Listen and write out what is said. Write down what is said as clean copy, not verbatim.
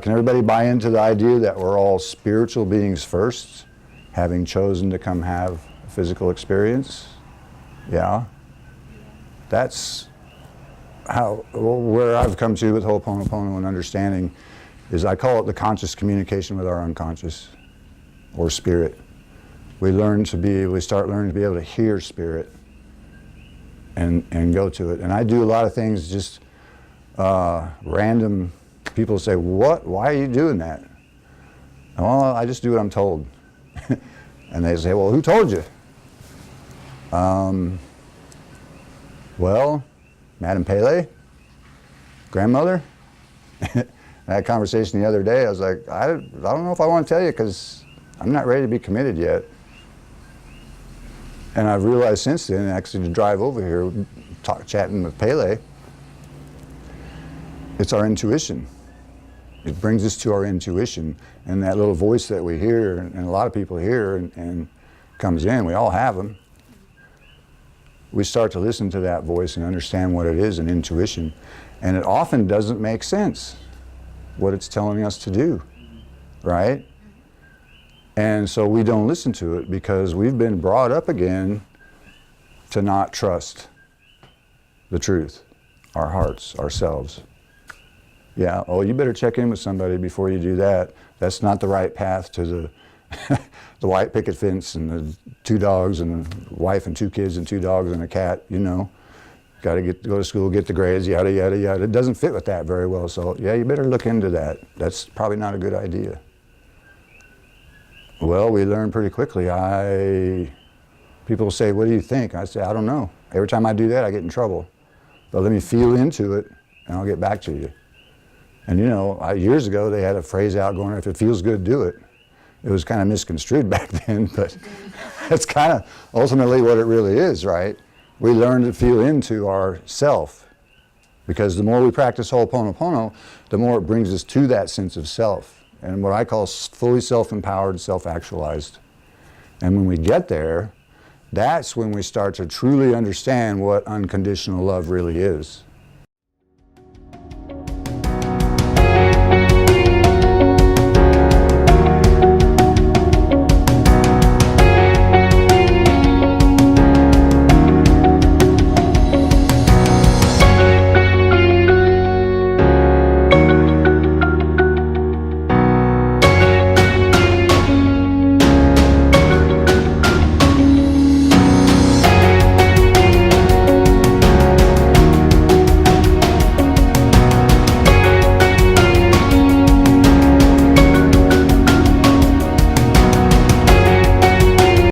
Can everybody buy into the idea that we're all spiritual beings first, having chosen to come have a physical experience? Yeah? That's where I've come to with Ho'oponopono and understanding is I call it the conscious communication with our unconscious, or spirit. We start learning to be able to hear spirit and go to it. And I do a lot of things just random. People say, what? Why are you doing that? Well, I just do what I'm told. And they say, well, who told you? Well, Madame Pele, grandmother. I had a conversation the other day. I was like, I don't know if I want to tell you because I'm not ready to be committed yet. And I've realized since then, actually to drive over here, chatting with Pele, it's our intuition. It brings us to our intuition, and that little voice that we hear, and a lot of people hear, and comes in, we all have them. We start to listen to that voice and understand what it is, an intuition. And it often doesn't make sense, what it's telling us to do, right? And so we don't listen to it because we've been brought up again to not trust the truth, our hearts, ourselves. Yeah, oh, you better check in with somebody before you do that. That's not the right path to the the white picket fence and the 2 dogs and the wife and 2 kids and 2 dogs and a cat, you know. Got to go to school, get the grades, yada, yada, yada. It doesn't fit with that very well, so yeah, you better look into that. That's probably not a good idea. Well, we learn pretty quickly. People say, what do you think? I say, I don't know. Every time I do that, I get in trouble. But let me feel into it, and I'll get back to you. And you know, years ago, they had a phrase out going, if it feels good, do it. It was kind of misconstrued back then, but that's kind of ultimately what it really is, right? We learn to feel into our self, because the more we practice Ho'oponopono, the more it brings us to that sense of self, and what I call fully self-empowered, self-actualized. And when we get there, that's when we start to truly understand what unconditional love really is.